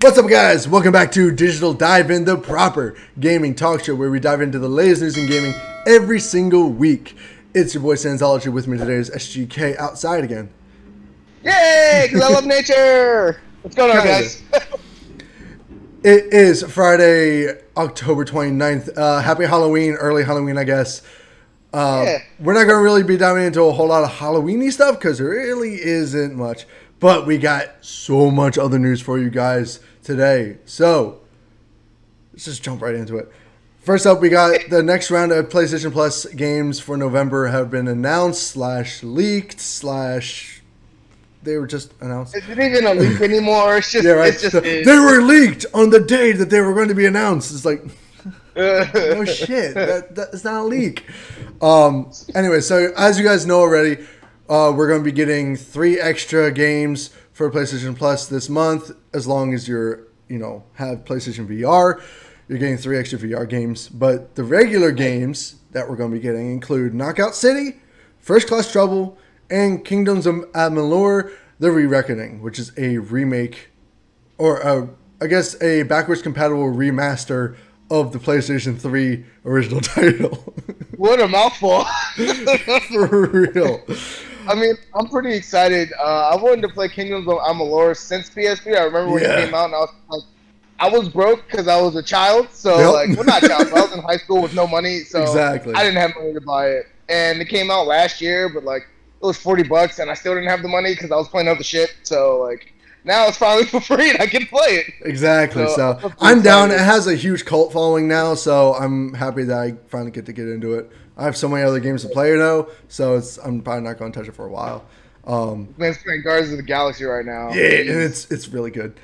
What's up, guys? Welcome back to Digital Dive In, the proper gaming talk show where we dive into the latest news in gaming every single week. It's your boy Sanzology. With me today is SGK outside again. Yay! Because I love nature! What's going on, guys? It is Friday, October 29th. Happy Halloween, early Halloween, I guess. Yeah. We're not going to really be diving into a whole lot of Halloween-y stuff because there really isn't much. But we got so much other news for you guys today. So, let's just jump right into it. First up, we got the next round of PlayStation Plus games for November have been announced, /leaked, they were just announced. It's not even a leak anymore. It's just, yeah, right. It's just so they were leaked on the day that they were going to be announced. It's like, no shit. That's not a leak. Anyway, so as you guys know already, we're going to be getting 3 extra games for PlayStation Plus this month. As long as you're, have PlayStation VR, you're getting 3 extra VR games. But the regular games that we're going to be getting include Knockout City, First Class Trouble, and Kingdoms of Amalur: The Re-Reckoning, which is a remake, or I guess a backwards compatible remaster of the PlayStation 3 original title. What a mouthful. For real. I mean, I'm pretty excited. I wanted to play Kingdoms of Amalur since PSP. I remember when it came out, and I was broke because I was a child. So, well, not a child. So I was in high school with no money, so exactly. I didn't have money to buy it. And it came out last year, but it was $40, and I still didn't have the money because I was playing other shit. So, now it's finally for free, and I can play it. Exactly. So I'm down. It has a huge cult following now, so I'm happy that I finally get to get into it. I have so many other games to play though, so I'm probably not going to touch it for a while. Man's playing Guardians of the Galaxy right now. Yeah, and it's really good.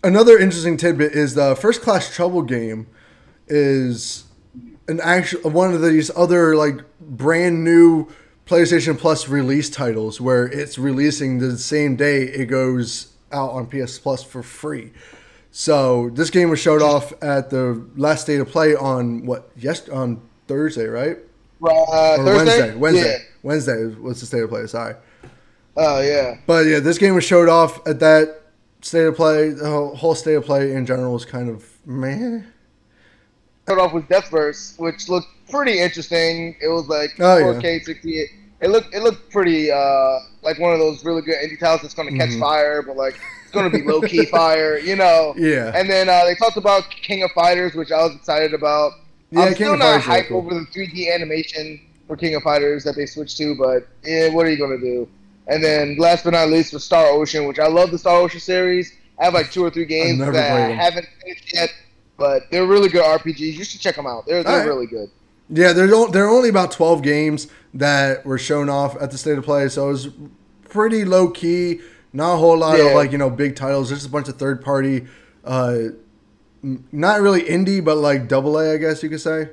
Another interesting tidbit is the First Class Trouble game is one of these other brand new PlayStation Plus release titles where it's releasing the same day it goes out on PS Plus for free. So this game was showed off at the last State of Play on on Thursday, right? Thursday? Wednesday was the State of Play, sorry. Oh, yeah. But yeah, this game was showed off at that State of Play. The whole State of Play in general was kind of meh. Showed off with Deathverse, which looked pretty interesting. It was 4K 68. It looked pretty like one of those really good indie titles that's going to catch fire, but it's going to be low key fire, Yeah. And then they talked about King of Fighters, which I was excited about. Yeah, I'm still not hyped over the 3D animation for King of Fighters that they switched to, but what are you going to do? And then last but not least was Star Ocean, which I love the Star Ocean series. I have 2 or 3 games that I haven't finished yet, but they're really good RPGs. You should check them out. They're really good. Yeah, there are only about 12 games that were shown off at the State of Play, so it was pretty low key. Not a whole lot of big titles. There's just a bunch of third party, not really indie, but AA, I guess you could say.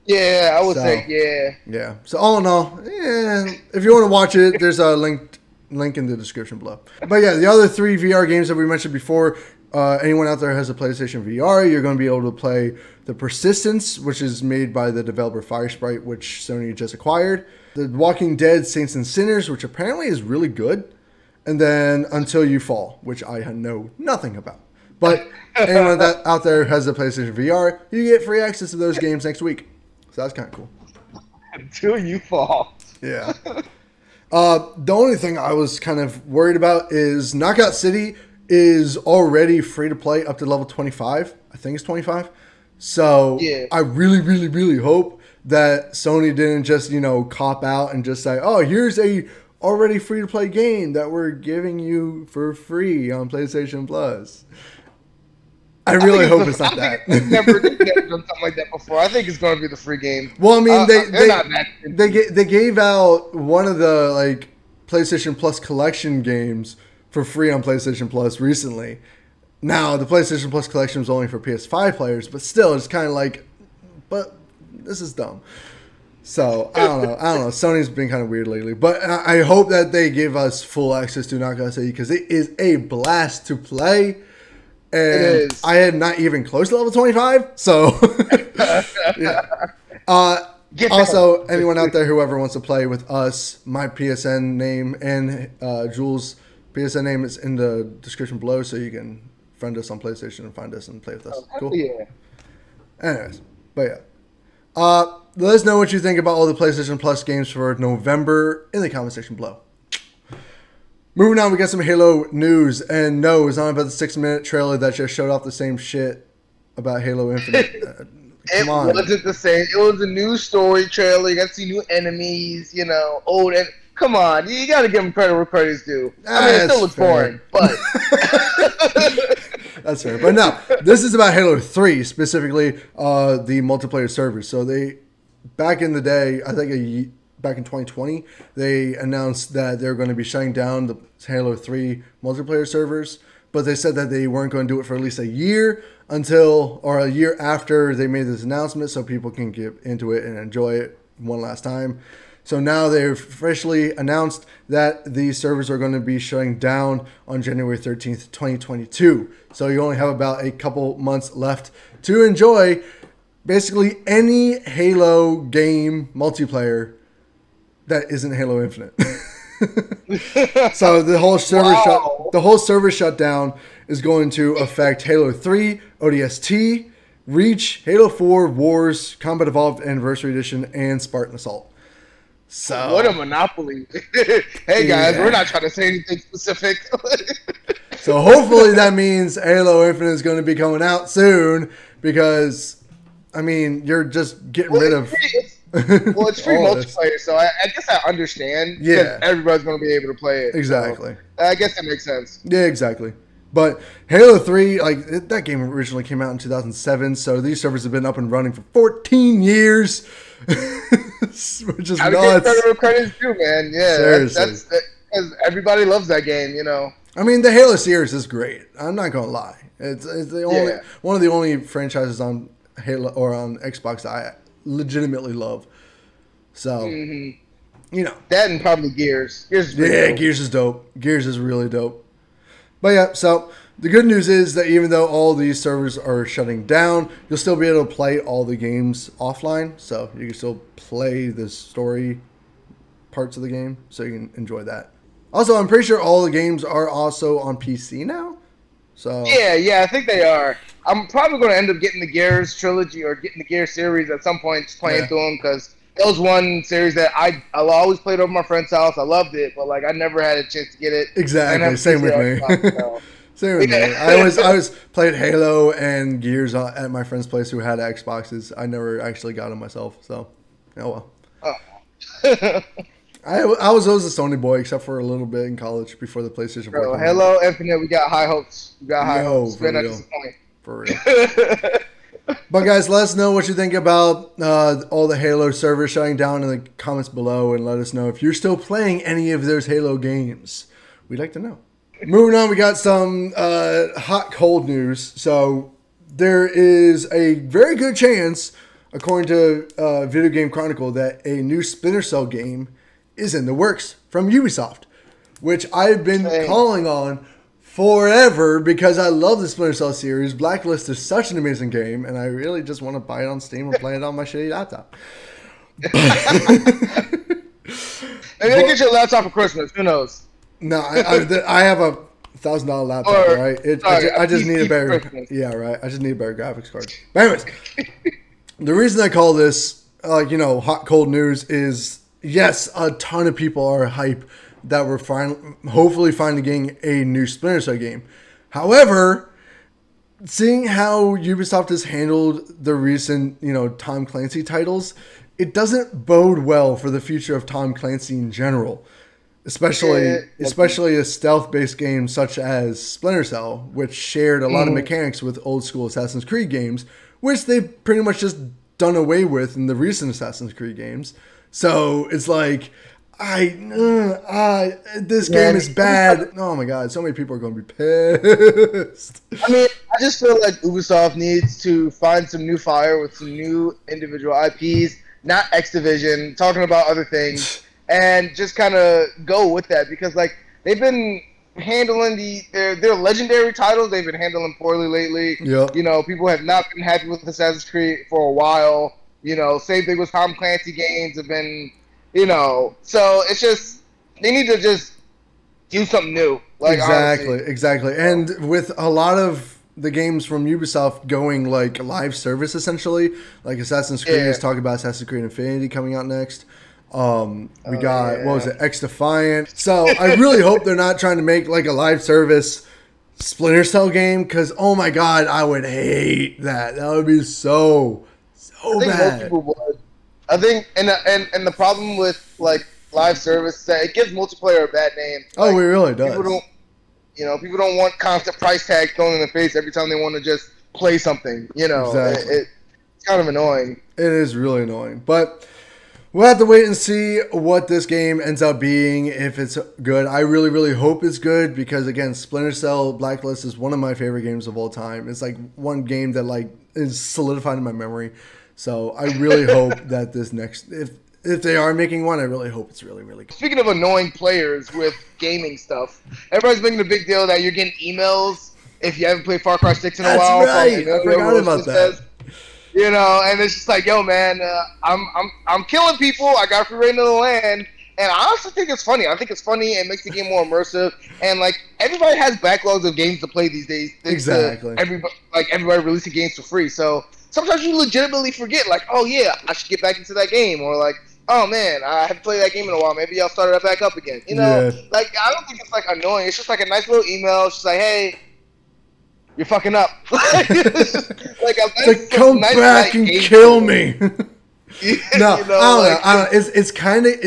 Yeah, I would say yeah. Yeah. So all in all, if you want to watch it, there's a link in the description below. But yeah, the other 3 VR games that we mentioned before. Anyone out there has a PlayStation VR, you're going to be able to play The Persistence, which is made by the developer Firesprite, which Sony just acquired. The Walking Dead Saints and Sinners, which apparently is really good. And then Until You Fall, which I know nothing about. But anyone that out there has a PlayStation VR, you get free access to those games next week. So that's kind of cool. Until You Fall. Yeah. The only thing I was kind of worried about is Knockout City is already free to play up to level 25. I think it's 25. So I really, really, really hope that Sony didn't just, cop out and just say, oh, here's a already free to play game that we're giving you for free on PlayStation Plus. I really hope it's not that. They've never done something like that before. I think it's going to be the free game. Well, I mean, they gave out one of the PlayStation Plus collection games for free on PlayStation Plus recently. Now, the PlayStation Plus collection was only for PS5 players, but still, it's kind of but this is dumb. So, I don't know. Sony's been kind of weird lately. But I hope that they give us full access to Knockout City because it is a blast to play. And I had not even close to level 25. So, yeah. Also, anyone out there, whoever wants to play with us, my PSN name and Jules' PSN name is in the description below, so you can friend us on PlayStation and find us and play with us. Cool. Yeah. Anyways, but yeah. Let us know what you think about all the PlayStation Plus games for November in the comment section below. Moving on, we got some Halo news, and no, it's not about the 6-minute trailer that just showed off the same shit about Halo Infinite. It wasn't the same. It was a new story trailer. You got to see new enemies, you know, old. And come on, you got to give them credit where credit's due. I mean, it still looks boring, but that's fair. But no, this is about Halo 3 specifically, the multiplayer servers. So they, back in the day, I think back in 2020, they announced that they're going to be shutting down the Halo 3 multiplayer servers, but they said that they weren't going to do it for at least a year a year after they made this announcement, so people can get into it and enjoy it one last time. So now they've officially announced that these servers are going to be shutting down on January 13th, 2022. So you only have about a couple months left to enjoy basically any Halo game multiplayer that isn't Halo Infinite. So the whole server shutdown is going to affect Halo 3, ODST, Reach, Halo 4, Wars, Combat Evolved Anniversary Edition, and Spartan Assault. So what a monopoly. Hey guys, we're not trying to say anything specific. So hopefully that means Halo Infinite is going to be coming out soon, because I mean, you're just getting rid of well, it's free multiplayer, so I guess I understand. Yeah, everybody's going to be able to play it. Exactly. So I guess that makes sense. Yeah, exactly. But Halo 3, like, that game originally came out in 2007, so these servers have been up and running for 14 years, which is nuts. Credit's due, man. Yeah, seriously. That's because everybody loves that game, you know. I mean, the Halo series is great. I'm not gonna lie. It's the one of the only franchises on Halo or on Xbox that I legitimately love. So, you know, that and probably Gears. Gears is dope. Gears is really dope. But yeah, so the good news is that even though all these servers are shutting down, you'll still be able to play all the games offline. So you can still play the story parts of the game, so you can enjoy that. Also, I'm pretty sure all the games are also on PC now. So yeah, I think they are. I'm probably going to end up getting the Gears trilogy or getting the Gears series at some point, just playing through them, because that was one series that I always played over my friend's house. I loved it, but like I never had a chance to get it. Exactly, same with me. Same with me. I always played Halo and Gears at my friend's place who had Xboxes. I never actually got them myself, so oh well. I was always a Sony boy, except for a little bit in college before the PlayStation 4 came out. Halo Infinite, we got high hopes. We got high hopes. We're not disappointed. For real. But guys, let us know what you think about all the Halo servers shutting down in the comments below, and let us know if you're still playing any of those Halo games. We'd like to know. Moving on, we got some hot cold news. So there is a very good chance, according to Video Game Chronicle, that a new Splinter Cell game is in the works from Ubisoft, which I've been calling on forever because I love the Splinter Cell series. Blacklist is such an amazing game, and I really just want to buy it on Steam and play it on my shitty laptop. Maybe they get you a laptop for Christmas. Who knows? No, I have a $1,000 laptop, right? I just need a better, right. I just need a better graphics card. But anyways, the reason I call this, hot cold news is, yes, a ton of people are hype that we're hopefully finally getting a new Splinter Cell game. However, seeing how Ubisoft has handled the recent, Tom Clancy titles, it doesn't bode well for the future of Tom Clancy in general. Especially a stealth-based game such as Splinter Cell, which shared a lot of mechanics with old-school Assassin's Creed games, which they've pretty much just done away with in the recent Assassin's Creed games. So it's like, this game is bad. Oh my god, so many people are going to be pissed. I mean, I just feel like Ubisoft needs to find some new fire with some new individual IPs, not X Division, talking about other things. And just kind of go with that, because like they've been handling their legendary titles. They've been handling poorly lately. Yep. People have not been happy with Assassin's Creed for a while. Same thing with Tom Clancy games have been. So it's just they need to just do something new. Like Exactly. And with a lot of the games from Ubisoft going like live service essentially, like Assassin's Creed is talking about Assassin's Creed Infinity coming out next. We got what was it, X Defiant. So I really hope they're not trying to make like a live service Splinter Cell game, because oh my god, I would hate that. That would be so bad. Most people would. I think, and the problem with like live service is that it gives multiplayer a bad name. Like, it really does. People don't want constant price tags thrown in the face every time they want to just play something. Exactly. It's kind of annoying. It is really annoying, but we'll have to wait and see what this game ends up being, if it's good. I really, really hope it's good because, again, Splinter Cell Blacklist is one of my favorite games of all time. It's like one game that like is solidified in my memory. So I really hope that this next, if they are making one, I really hope it's really, really good. Speaking of annoying players with gaming stuff, everybody's making a big deal that you're getting emails if you haven't played Far Cry 6 in a while. That's right. I forgot about that. And it's just like, yo, man, I'm killing people. I got free reign of the land, and I honestly think it's funny. I think it's funny. It makes the game more immersive, and like everybody has backlogs of games to play these days. Exactly. Everybody releasing games for free, so sometimes you legitimately forget, like, oh yeah, I should get back into that game, or like, oh man, I haven't played that game in a while. Maybe I'll start it back up again. Like I don't think it's like annoying. It's just like a nice little email. It's just like, hey, you're fucking up. Come back and kill me. No, I don't know. It's kind of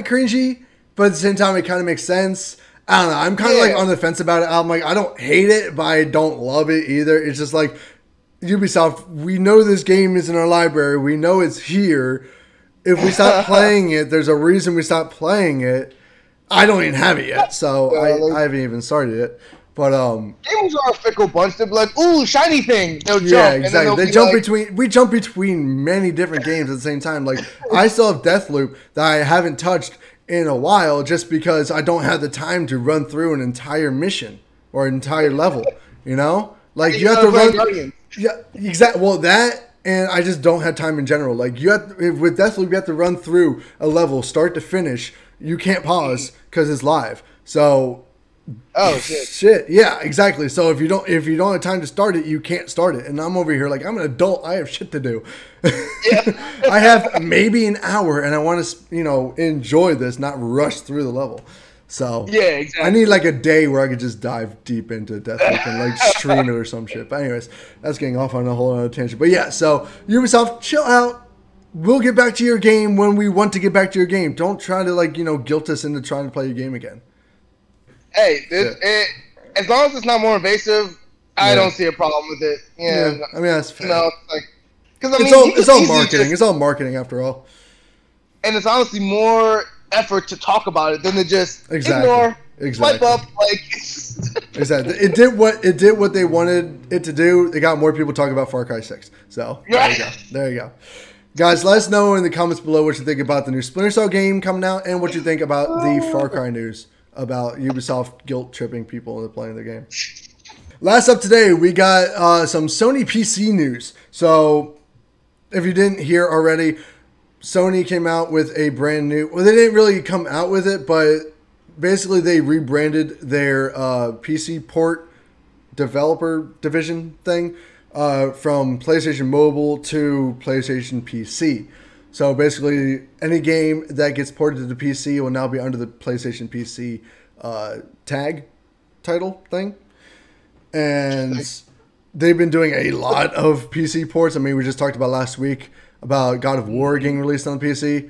cringy, but at the same time, it kind of makes sense. I don't know. I'm kind of like on the fence about it. I'm like, I don't hate it, but I don't love it either. It's just like, Ubisoft, we know this game is in our library. We know it's here. If we stop playing it, there's a reason we stopped playing it. I don't even have it yet, so I haven't even started it. But gamers are a fickle bunch. They'll be like, "Ooh, shiny thing!" They'll jump. Yeah, exactly. We jump between many different games at the same time. Like I still have Deathloop that I haven't touched in a while, just because I don't have the time to run through an entire mission or an entire level. Like you have to run. Yeah, exactly. Well, that, and I just don't have time in general. Like with Deathloop, you have to run through a level start to finish. You can't pause because it's live. So. Oh shit! Shit, yeah, exactly. So if you don't have time to start it, you can't start it. And I'm over here like, I'm an adult. I have shit to do. Yeah. I have maybe an hour, and I want to enjoy this, not rush through the level. So yeah, exactly. I need like a day where I could just dive deep into Deathloop and like stream it or some shit. But anyways, that's getting off on a whole other tangent. But yeah, so Ubisoft, chill out. We'll get back to your game when we want to get back to your game. Don't try to guilt us into trying to play your game again. Hey, as long as it's not more invasive, I don't see a problem with it. Yeah, I mean that's fair. It's all marketing. It's all marketing after all. And it's honestly more effort to talk about it than to just ignore, swipe up. Exactly. It did what they wanted it to do. They got more people talking about Far Cry 6. So there you go. Guys, let us know in the comments below what you think about the new Splinter Cell game coming out and what you think about the Far Cry news about Ubisoft guilt-tripping people into playing the game. Last up today, we got some Sony PC news. So, if you didn't hear already, Sony came out with a brand new... Well, they didn't really come out with it, but basically they rebranded their PC port developer division thing from PlayStation Mobile to PlayStation PC. So basically, any game that gets ported to the PC will now be under the PlayStation PC tag title thing. And they've been doing a lot of PC ports. I mean, we just talked about last week about God of War getting released on the PC.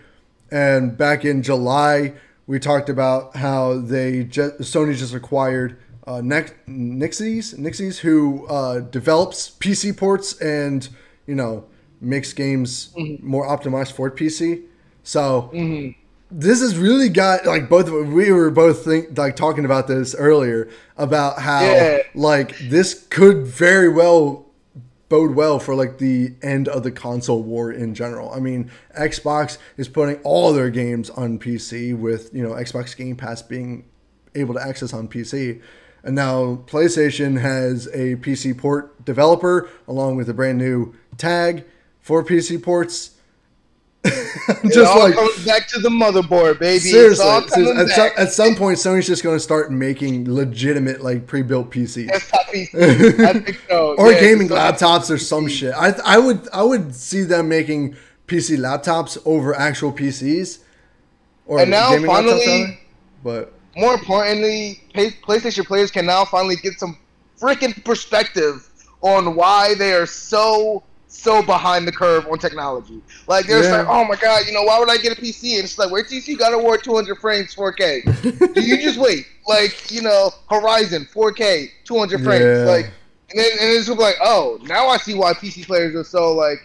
And back in July, we talked about how Sony just acquired Nixies, who develops PC ports and, makes games more optimized for PC. So this has really got we were both talking about this earlier about how this could very well bode well for the end of the console war in general. I mean, Xbox is putting all their games on PC with Xbox Game Pass being able to access on PC. And now PlayStation has a PC port developer along with a brand new tag for PC ports. It all comes back to the motherboard, baby. Seriously, at some point, Sony's just going to start making legitimate like pre-built PCs. Desktop PCs. I think so. Or gaming laptops or some shit. I would see them making PC laptops over actual PCs. Or and now gaming finally, laptops, rather. But more importantly, PlayStation players can now finally get some freaking perspective on why they are so behind the curve on technology. Like they're like, oh my god, why would I get a PC? And it's like, wait till you see God of War 200 frames 4K. Do you just wait? Like, Horizon 4K 200 frames. Like, and then it's like, oh, now I see why PC players are so like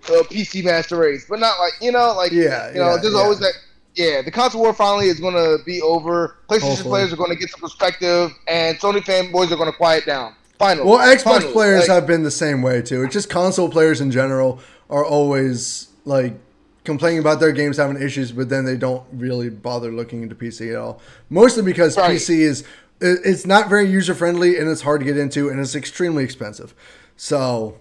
PC master race, but not like there's always that. Yeah, the console war finally is going to be over. PlayStation players are going to get some perspective, and Sony fanboys are going to quiet down. Finally. Well, Xbox players have been the same way, too. It's just console players in general are always, like, complaining about their games having issues, but then they don't really bother looking into PC at all. Mostly because PC it's not very user-friendly, and it's hard to get into, and it's extremely expensive. So...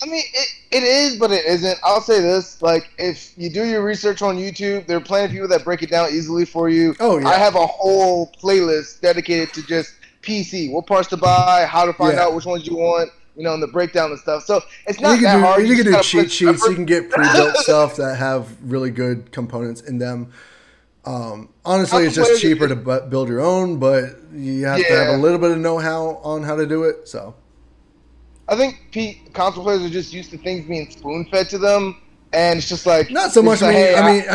I mean, it is, but it isn't. I'll say this. Like, if you do your research on YouTube, there are plenty of people that break it down easily for you. Oh, yeah. I have a whole playlist dedicated to just PC. What parts to buy, how to find out which ones you want, and the breakdown and stuff. So, it's not that hard. You can do cheat sheets. You can get pre-built stuff that have really good components in them. Honestly, it's just cheaper to build your own, but you have to have a little bit of know-how on how to do it, so... I think console players are just used to things being spoon-fed to them, and it's just like not so much. I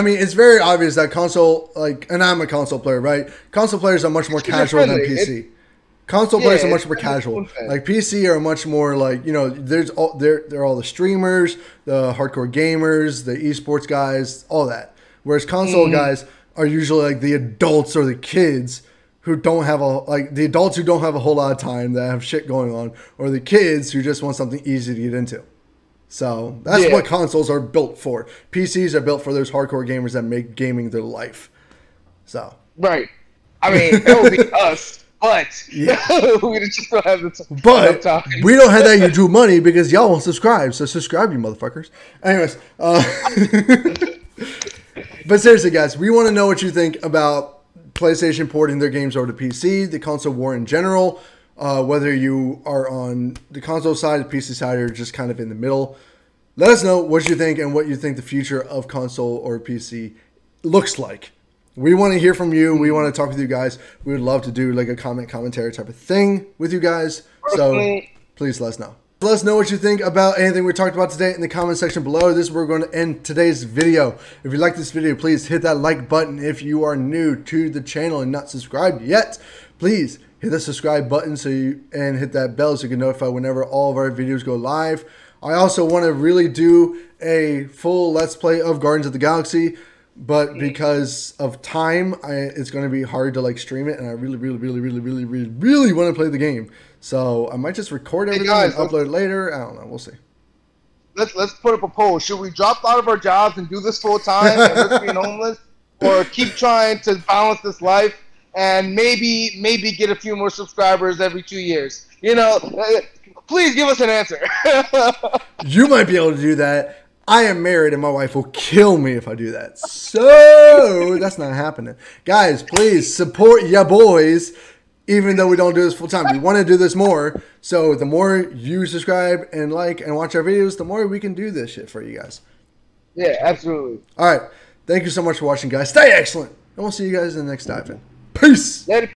mean, it's very obvious that console, and I'm a console player, right? Console players are much more casual than PC. Console players are much more casual. Like PC are much more like they're all the streamers, the hardcore gamers, the esports guys, all that. Whereas console guys are usually like the adults or the kids. Who don't have the adults who don't have a whole lot of time that have shit going on, or the kids who just want something easy to get into. So that's what consoles are built for. PCs are built for those hardcore gamers that make gaming their life. So right, I mean that would be us, but we just don't have the time. But we don't have that YouTube money because y'all won't subscribe. So subscribe, you motherfuckers. Anyways, but seriously, guys, we want to know what you think about PlayStation porting their games over to PC, the console war in general, whether you are on the console side, the PC side, or just kind of in the middle. Let us know what you think and what you think the future of console or PC looks like. We want to hear from you. We want to talk with you guys. We would love to do like a commentary type of thing with you guys. So please let us know. Let us know what you think about anything we talked about today in the comment section below. This is where we're going to end today's video. If you like this video, please hit that like button. If you are new to the channel and not subscribed yet, please hit the subscribe button and hit that bell so you can notify whenever all of our videos go live. I also want to really do a full Let's Play of Guardians of the Galaxy, but because of time, it's going to be hard to like stream it, and I really want to play the game. So I might just record everything and upload it later. I don't know. We'll see. Let's put up a poll. Should we drop out of our jobs and do this full time and risk being homeless, or keep trying to balance this life and maybe get a few more subscribers every 2 years? Please give us an answer. You might be able to do that. I am married and my wife will kill me if I do that. So that's not happening. Guys, please support ya boys. Even though we don't do this full time, we want to do this more. So the more you subscribe and like and watch our videos, the more we can do this shit for you guys. Yeah, absolutely. All right. Thank you so much for watching, guys. Stay excellent. And we'll see you guys in the next dive in. Peace. Later.